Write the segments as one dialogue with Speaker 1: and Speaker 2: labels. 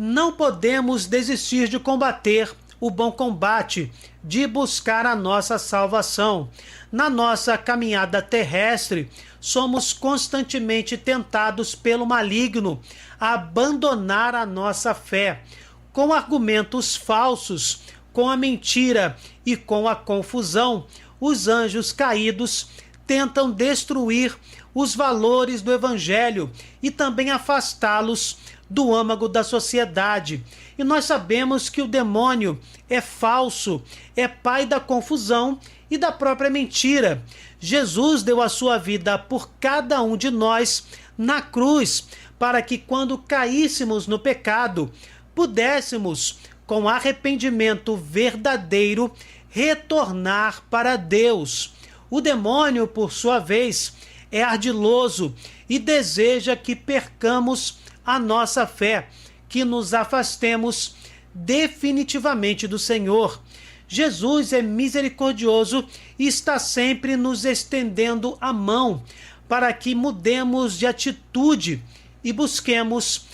Speaker 1: não podemos desistir de combater o bom combate, de buscar a nossa salvação. Na nossa caminhada terrestre, somos constantemente tentados pelo maligno a abandonar a nossa fé, com argumentos falsos, com a mentira e com a confusão. Os anjos caídos tentam destruir os valores do Evangelho e também afastá-los do âmago da sociedade. E nós sabemos que o demônio é falso, é pai da confusão e da própria mentira. Jesus deu a sua vida por cada um de nós na cruz, para que quando caíssemos no pecado, pudéssemos, com arrependimento verdadeiro, retornar para Deus. O demônio, por sua vez, é ardiloso e deseja que percamos a nossa fé, que nos afastemos definitivamente do Senhor. Jesus é misericordioso e está sempre nos estendendo a mão para que mudemos de atitude e busquemos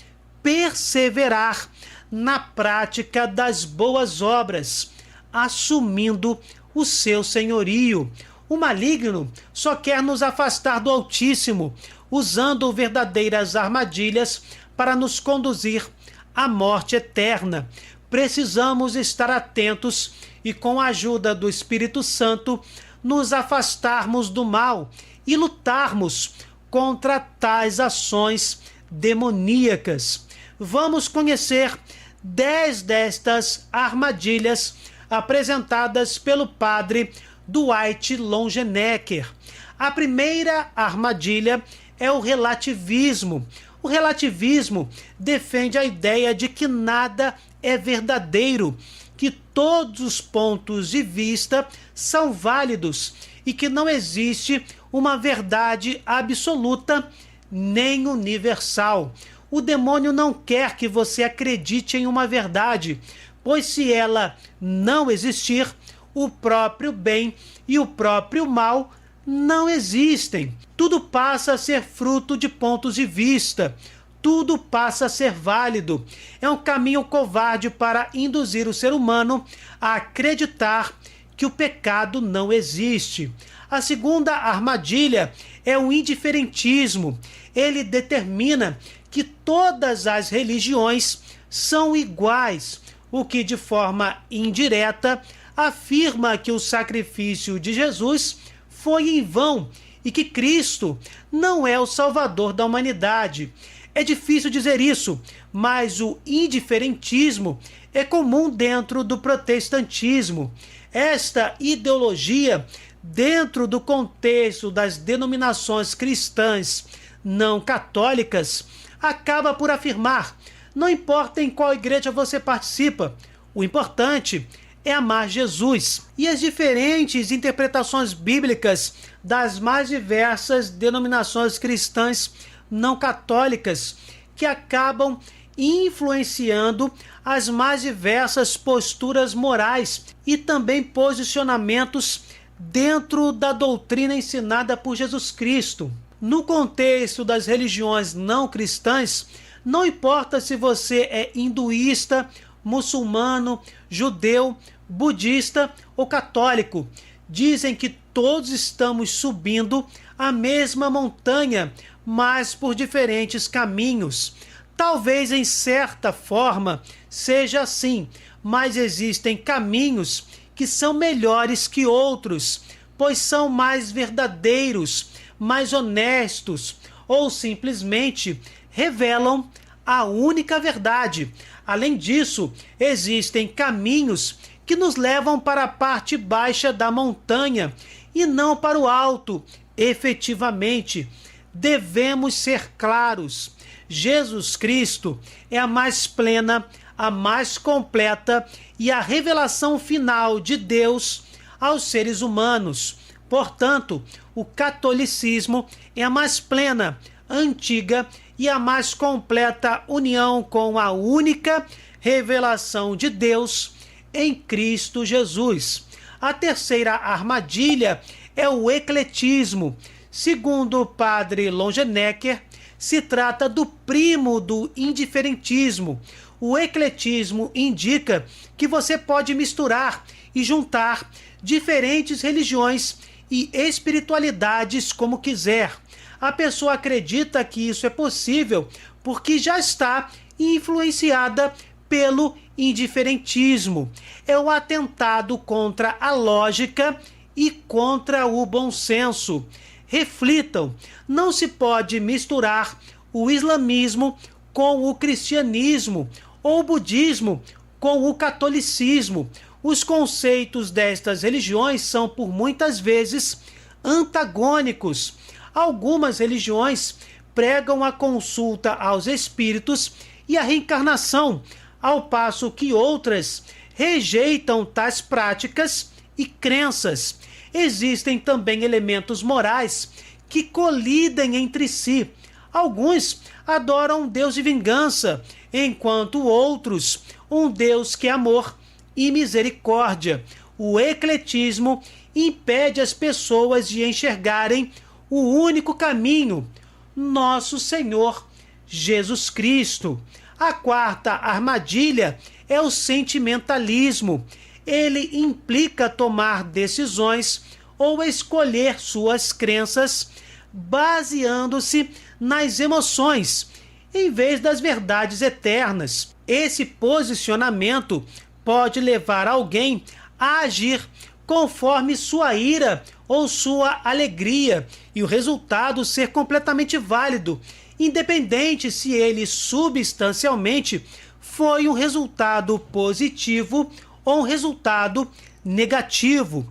Speaker 1: perseverar na prática das boas obras, assumindo o seu senhorio. O maligno só quer nos afastar do Altíssimo, usando verdadeiras armadilhas para nos conduzir à morte eterna. Precisamos estar atentos e, com a ajuda do Espírito Santo, nos afastarmos do mal e lutarmos contra tais ações demoníacas. Vamos conhecer 10 destas armadilhas apresentadas pelo padre Dwight Longenecker. A primeira armadilha é o relativismo. O relativismo defende a ideia de que nada é verdadeiro, que todos os pontos de vista são válidos e que não existe uma verdade absoluta nem universal. O demônio não quer que você acredite em uma verdade, pois se ela não existir, o próprio bem e o próprio mal não existem. Tudo passa a ser fruto de pontos de vista. Tudo passa a ser válido. É um caminho covarde para induzir o ser humano a acreditar que o pecado não existe. A segunda armadilha é o indiferentismo. Ele determina que todas as religiões são iguais, o que de forma indireta afirma que o sacrifício de Jesus foi em vão e que Cristo não é o Salvador da humanidade. É difícil dizer isso, mas o indiferentismo é comum dentro do protestantismo. Esta ideologia, dentro do contexto das denominações cristãs não católicas, acaba por afirmar: não importa em qual igreja você participa, o importante é amar Jesus. E as diferentes interpretações bíblicas das mais diversas denominações cristãs não católicas, que acabam influenciando as mais diversas posturas morais e também posicionamentos dentro da doutrina ensinada por Jesus Cristo. No contexto das religiões não cristãs, não importa se você é hinduísta, muçulmano, judeu, budista ou católico, dizem que todos estamos subindo a mesma montanha, mas por diferentes caminhos. Talvez em certa forma seja assim, mas existem caminhos que são melhores que outros, pois são mais verdadeiros, mais honestos, ou simplesmente revelam a única verdade. Além disso, existem caminhos que nos levam para a parte baixa da montanha e não para o alto. Efetivamente, devemos ser claros: Jesus Cristo é a mais plena, a mais completa e a revelação final de Deus aos seres humanos. Portanto, o catolicismo é a mais plena, antiga e a mais completa união com a única revelação de Deus em Cristo Jesus. A terceira armadilha é o ecletismo. Segundo o padre Longenecker, se trata do primo do indiferentismo. O ecletismo indica que você pode misturar e juntar diferentes religiões e espiritualidades como quiser. A pessoa acredita que isso é possível porque já está influenciada pelo indiferentismo. É o atentado contra a lógica e contra o bom senso. Reflitam, não se pode misturar o islamismo com o cristianismo ou o budismo com o catolicismo. Os conceitos destas religiões são por muitas vezes antagônicos. Algumas religiões pregam a consulta aos espíritos e a reencarnação, ao passo que outras rejeitam tais práticas e crenças. Existem também elementos morais que colidem entre si. Alguns adoram um Deus de vingança, enquanto outros um Deus que é amor e misericórdia. O ecletismo impede as pessoas de enxergarem o único caminho, nosso Senhor Jesus Cristo. A quarta armadilha é o sentimentalismo. Ele implica tomar decisões ou escolher suas crenças baseando-se nas emoções, em vez das verdades eternas. Esse posicionamento pode levar alguém a agir conforme sua ira ou sua alegria, e o resultado ser completamente válido, independente se ele substancialmente foi um resultado positivo ou um resultado negativo.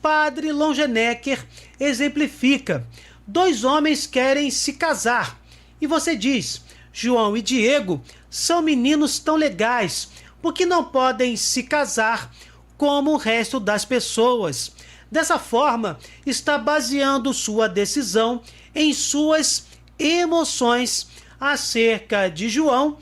Speaker 1: Padre Longenecker exemplifica: 2 homens querem se casar e você diz: João e Diego são meninos tão legais, porque não podem se casar como o resto das pessoas. Dessa forma, está baseando sua decisão em suas emoções acerca de João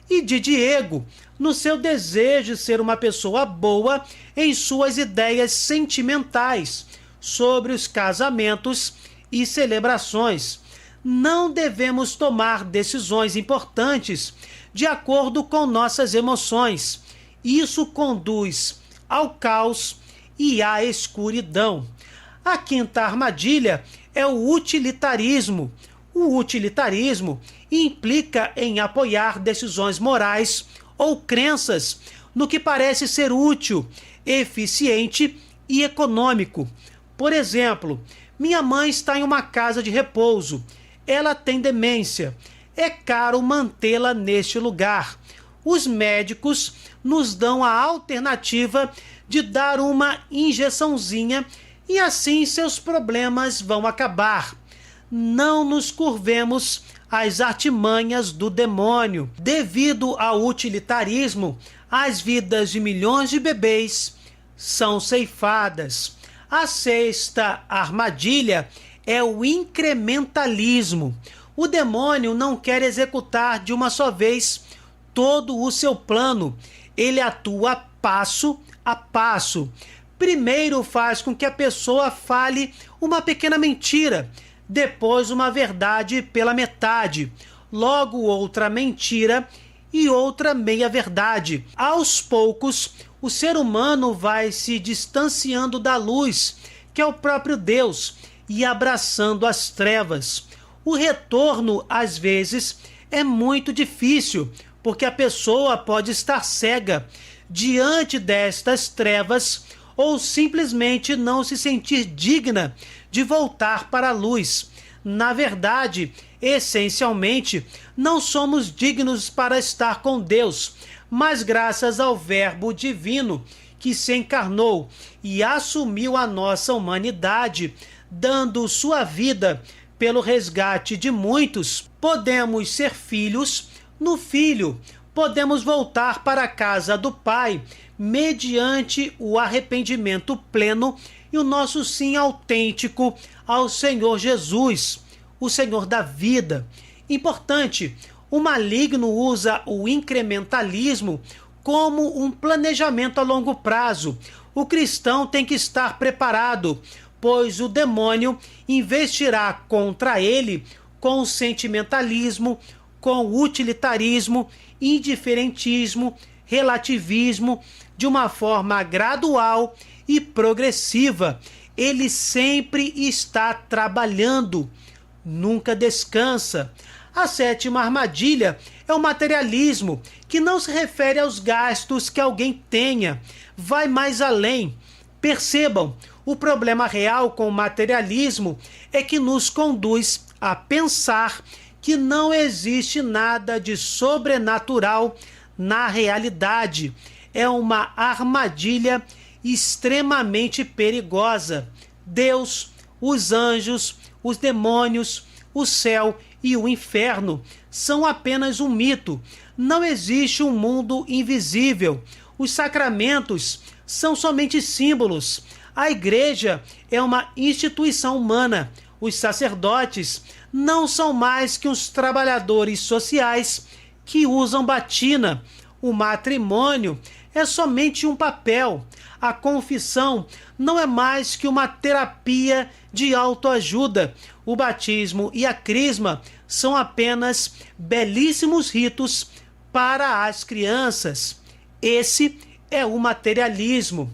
Speaker 1: e de Diego, no seu desejo de ser uma pessoa boa em suas ideias sentimentais sobre os casamentos e celebrações. Não devemos tomar decisões importantes de acordo com nossas emoções. Isso conduz ao caos e à escuridão. A quinta armadilha é o utilitarismo. O utilitarismo implica em apoiar decisões morais ou crenças no que parece ser útil, eficiente e econômico. Por exemplo, minha mãe está em uma casa de repouso. Ela tem demência. É caro mantê-la neste lugar. Os médicos nos dão a alternativa de dar uma injeçãozinha e assim seus problemas vão acabar. Não nos curvemos às artimanhas do demônio. Devido ao utilitarismo, as vidas de milhões de bebês são ceifadas. A sexta armadilha é o incrementalismo. O demônio não quer executar de uma só vez todo o seu plano. Ele atua passo a passo. Primeiro faz com que a pessoa fale uma pequena mentira, depois uma verdade pela metade, logo outra mentira e outra meia-verdade. Aos poucos, o ser humano vai se distanciando da luz, que é o próprio Deus, e abraçando as trevas. O retorno, às vezes, é muito difícil, porque a pessoa pode estar cega diante destas trevas ou simplesmente não se sentir digna de voltar para a luz. Na verdade, essencialmente, não somos dignos para estar com Deus, mas graças ao Verbo divino que se encarnou e assumiu a nossa humanidade, dando sua vida pelo resgate de muitos, podemos ser filhos no Filho. Podemos voltar para a casa do Pai mediante o arrependimento pleno e o nosso sim autêntico ao Senhor Jesus, o Senhor da vida. Importante, o maligno usa o incrementalismo como um planejamento a longo prazo. O cristão tem que estar preparado, pois o demônio investirá contra ele com o sentimentalismo, com o utilitarismo, indiferentismo, relativismo, de uma forma gradual e progressiva. Ele sempre está trabalhando, nunca descansa. A sétima armadilha é o materialismo, que não se refere aos gastos que alguém tenha, vai mais além. Percebam, o problema real com o materialismo é que nos conduz a pensar que não existe nada de sobrenatural na realidade. É uma armadilha extremamente perigosa. Deus, os anjos, os demônios, o céu e o inferno são apenas um mito. Não existe um mundo invisível. Os sacramentos são somente símbolos. A igreja é uma instituição humana. Os sacerdotes não são mais que os trabalhadores sociais que usam batina. O matrimônio é somente um papel. A confissão não é mais que uma terapia de autoajuda. O batismo e a crisma são apenas belíssimos ritos para as crianças. Esse é o materialismo.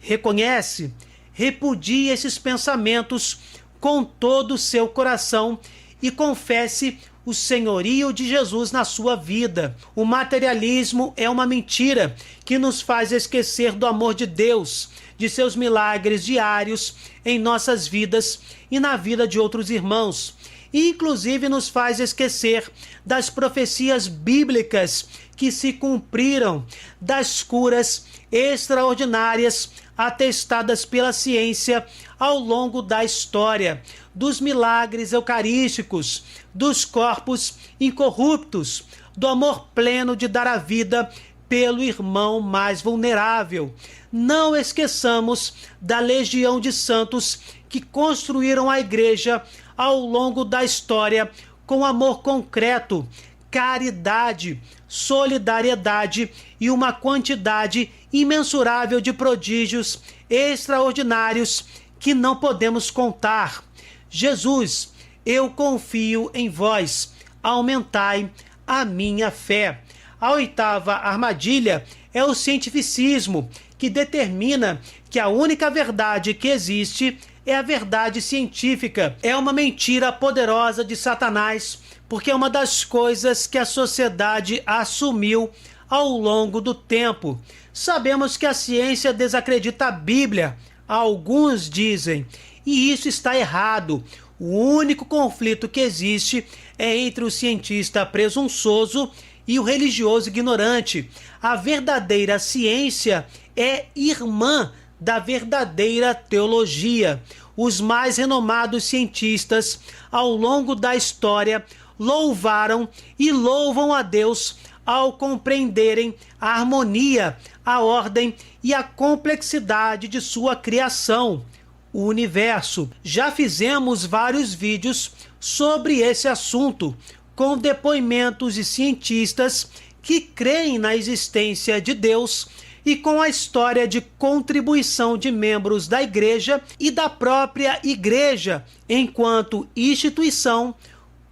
Speaker 1: Reconhece, repudie esses pensamentos com todo o seu coração e confesse o senhorio de Jesus na sua vida. O materialismo é uma mentira que nos faz esquecer do amor de Deus, de seus milagres diários em nossas vidas e na vida de outros irmãos. E inclusive nos faz esquecer das profecias bíblicas que se cumpriram, das curas extraordinárias atestadas pela ciência ao longo da história, dos milagres eucarísticos, dos corpos incorruptos, do amor pleno de dar a vida pelo irmão mais vulnerável. Não esqueçamos da legião de santos que construíram a igreja ao longo da história com amor concreto, caridade, solidariedade e uma quantidade imensurável de prodígios extraordinários que não podemos contar. Jesus, eu confio em vós, aumentai a minha fé. A oitava armadilha é o cientificismo, que determina que a única verdade que existe é a verdade científica. É uma mentira poderosa de Satanás, porque é uma das coisas que a sociedade assumiu ao longo do tempo. Sabemos que a ciência desacredita a Bíblia, alguns dizem, e isso está errado. O único conflito que existe é entre o cientista presunçoso e o religioso ignorante. A verdadeira ciência é irmã da verdadeira teologia. Os mais renomados cientistas ao longo da história louvaram e louvam a Deus ao compreenderem a harmonia, a ordem e a complexidade de sua criação, o universo. Já fizemos vários vídeos sobre esse assunto, com depoimentos de cientistas que creem na existência de Deus e com a história de contribuição de membros da igreja e da própria igreja enquanto instituição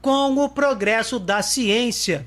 Speaker 1: com o progresso da ciência.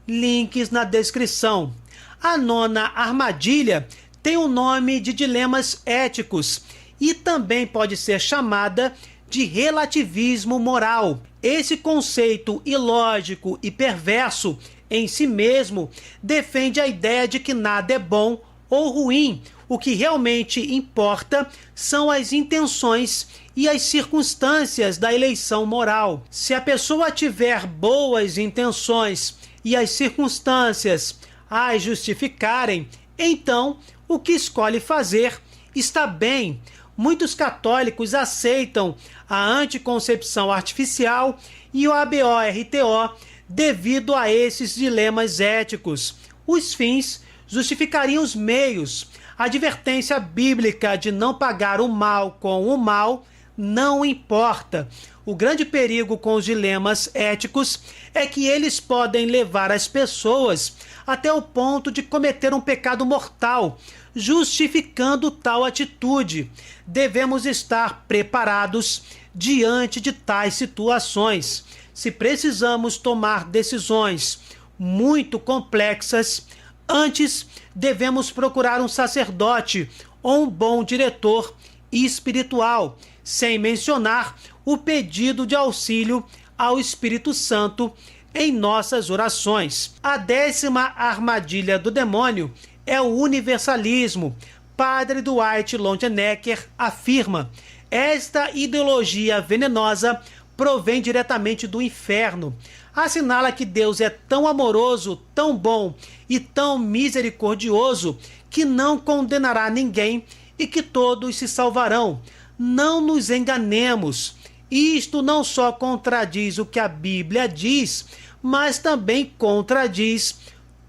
Speaker 1: Links na descrição. A nona armadilha tem o nome de dilemas éticos e também pode ser chamada de relativismo moral. Esse conceito ilógico e perverso em si mesmo defende a ideia de que nada é bom ou ruim. O que realmente importa são as intenções e as circunstâncias da eleição moral. Se a pessoa tiver boas intenções e as circunstâncias as justificarem, então o que escolhe fazer está bem. Muitos católicos aceitam a anticoncepção artificial e o aborto devido a esses dilemas éticos. Os fins justificariam os meios. A advertência bíblica de não pagar o mal com o mal não importa. O grande perigo com os dilemas éticos é que eles podem levar as pessoas até o ponto de cometer um pecado mortal, justificando tal atitude. Devemos estar preparados diante de tais situações. se precisamos tomar decisões muito complexas, antes devemos procurar um sacerdote ou um bom diretor espiritual, sem mencionar o pedido de auxílio ao Espírito Santo em nossas orações. A 10ª armadilha do demônio é o universalismo. Padre Dwight Longenecker afirma: esta ideologia venenosa provém diretamente do inferno. Assinala que Deus é tão amoroso, tão bom e tão misericordioso que não condenará ninguém e que todos se salvarão. Não nos enganemos. Isto não só contradiz o que a Bíblia diz, mas também contradiz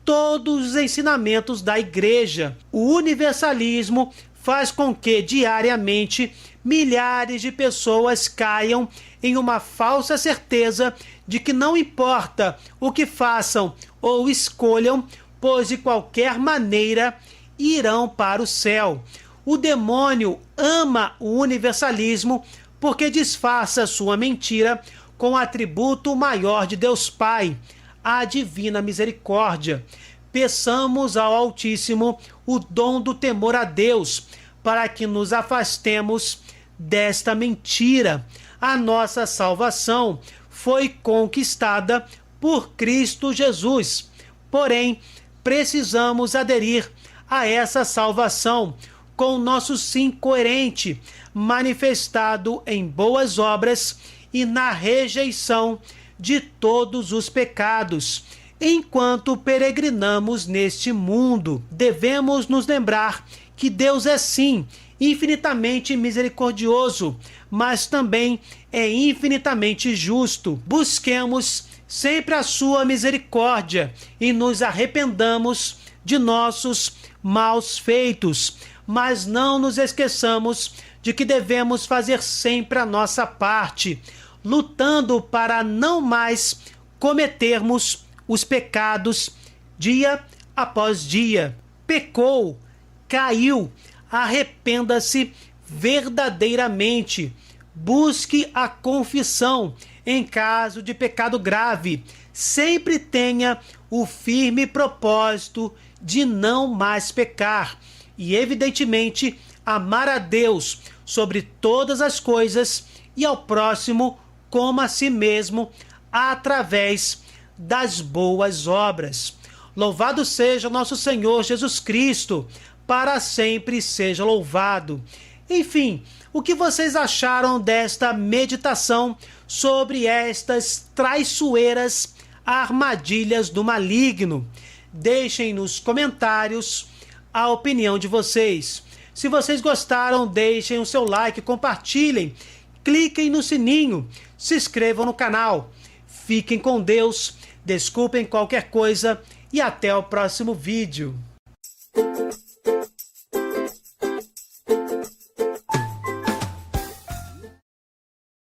Speaker 1: todos os ensinamentos da Igreja. O universalismo faz com que diariamente milhares de pessoas caiam em uma falsa certeza de que não importa o que façam ou escolham, pois de qualquer maneira irão para o céu. O demônio ama o universalismo porque disfarça sua mentira com o atributo maior de Deus Pai, a divina misericórdia. Peçamos ao Altíssimo o dom do temor a Deus, para que nos afastemos desta mentira. A nossa salvação foi conquistada por Cristo Jesus. Porém, precisamos aderir a essa salvação com o nosso sim coerente, manifestado em boas obras e na rejeição de todos os pecados. Enquanto peregrinamos neste mundo, devemos nos lembrar que Deus é sim infinitamente misericordioso, mas também é infinitamente justo. Busquemos sempre a sua misericórdia e nos arrependamos de nossos maus feitos, mas não nos esqueçamos de que devemos fazer sempre a nossa parte, lutando para não mais cometermos os pecados dia após dia. Pecou, caiu, arrependa-se verdadeiramente. Busque a confissão em caso de pecado grave. Sempre tenha o firme propósito de não mais pecar e, evidentemente, amar a Deus sobre todas as coisas e ao próximo como a si mesmo, através das boas obras. Louvado seja nosso Senhor Jesus Cristo, para sempre seja louvado. Enfim, o que vocês acharam desta meditação sobre estas traiçoeiras armadilhas do maligno? Deixem nos comentários a opinião de vocês. Se vocês gostaram, deixem o seu like, compartilhem, cliquem no sininho, se inscrevam no canal. Fiquem com Deus, desculpem qualquer coisa e até o próximo vídeo.